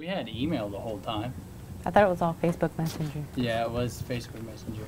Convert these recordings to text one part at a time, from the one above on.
We had email the whole time. I thought it was all Facebook Messenger. Yeah, it was Facebook Messenger.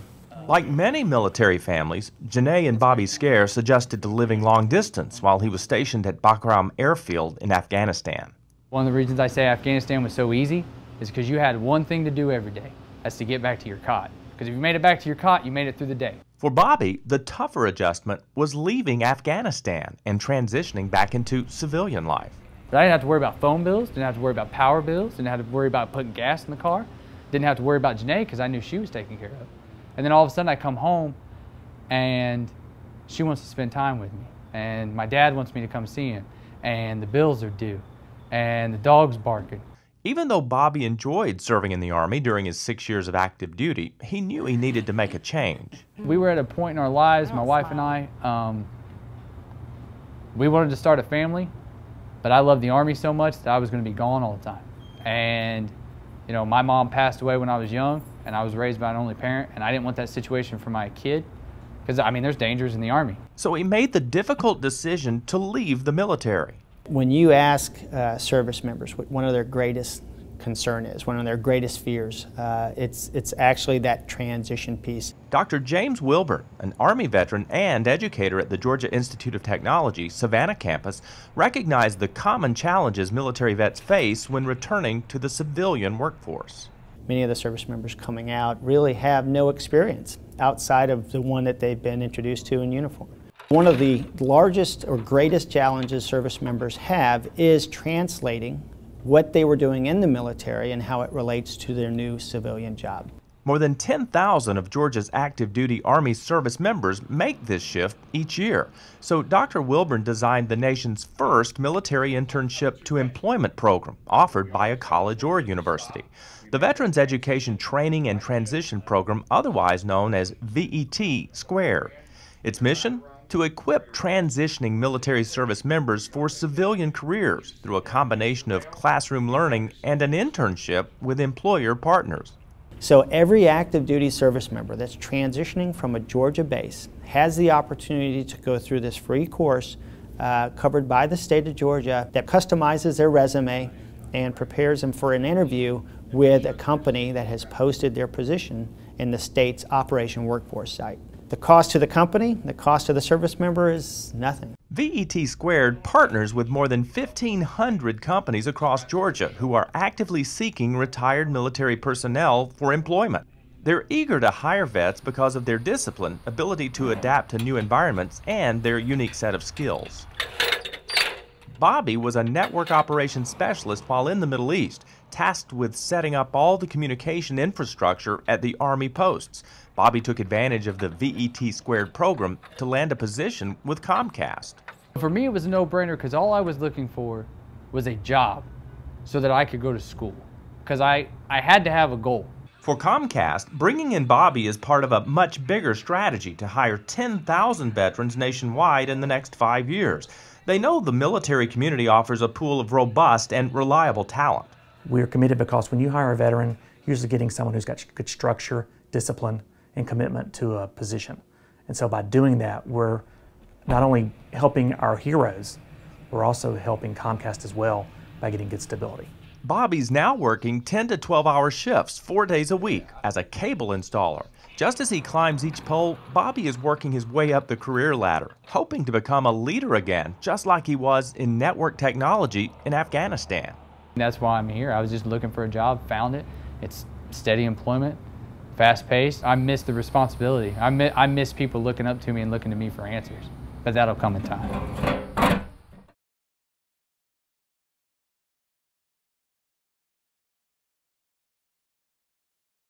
Like many military families, Janae and Bobby Scare suggested to living long distance while he was stationed at Bagram Airfield in Afghanistan. One of the reasons I say Afghanistan was so easy is because you had one thing to do every day. That's to get back to your cot. Because if you made it back to your cot, you made it through the day. For Bobby, the tougher adjustment was leaving Afghanistan and transitioning back into civilian life. But I didn't have to worry about phone bills, didn't have to worry about power bills, didn't have to worry about putting gas in the car, didn't have to worry about Janae because I knew she was taken care of. And then all of a sudden I come home and she wants to spend time with me. And my dad wants me to come see him. And the bills are due. And the dog's barking. Even though Bobby enjoyed serving in the Army during his 6 years of active duty, he knew he needed to make a change. We were at a point in our lives, my wife and I, we wanted to start a family, but I loved the Army so much that I was going to be gone all the time. And, you know, my mom passed away when I was young, and I was raised by an only parent, and I didn't want that situation for my kid, because, I mean, there's dangers in the Army. So he made the difficult decision to leave the military. When you ask service members what one of their greatest concern is, one of their greatest fears, it's actually that transition piece. Dr. James Wilburn, an Army veteran and educator at the Georgia Institute of Technology, Savannah campus, recognized the common challenges military vets face when returning to the civilian workforce. Many of the service members coming out really have no experience outside of the one that they've been introduced to in uniform. One of the largest or greatest challenges service members have is translating what they were doing in the military and how it relates to their new civilian job. More than 10,000 of Georgia's active duty Army service members make this shift each year. So Dr. Wilburn designed the nation's first military internship to employment program offered by a college or university. The Veterans Education Training and Transition Program, otherwise known as VET Squared. Its mission? To equip transitioning military service members for civilian careers through a combination of classroom learning and an internship with employer partners. So every active duty service member that's transitioning from a Georgia base has the opportunity to go through this free course covered by the state of Georgia that customizes their resume and prepares them for an interview with a company that has posted their position in the state's Operation Workforce site. The cost to the company, the cost to the service member is nothing. VET Squared partners with more than 1,500 companies across Georgia who are actively seeking retired military personnel for employment. They're eager to hire vets because of their discipline, ability to adapt to new environments, and their unique set of skills. Bobby was a network operations specialist while in the Middle East, tasked with setting up all the communication infrastructure at the Army posts. Bobby took advantage of the VET Squared program to land a position with Comcast. For me, it was a no-brainer because all I was looking for was a job so that I could go to school, because I had to have a goal. For Comcast, bringing in Bobby is part of a much bigger strategy to hire 10,000 veterans nationwide in the next 5 years. They know the military community offers a pool of robust and reliable talent. We're committed because when you hire a veteran, you're usually getting someone who's got good structure, discipline, and commitment to a position. And so by doing that, we're not only helping our heroes, we're also helping Comcast as well by getting good stability. Bobby's now working 10 to 12-hour shifts 4 days a week as a cable installer. Just as he climbs each pole, Bobby is working his way up the career ladder, hoping to become a leader again, just like he was in network technology in Afghanistan. That's why I'm here. I was just looking for a job, found it. It's steady employment, fast-paced. I miss the responsibility. I miss people looking up to me and looking to me for answers, but that'll come in time.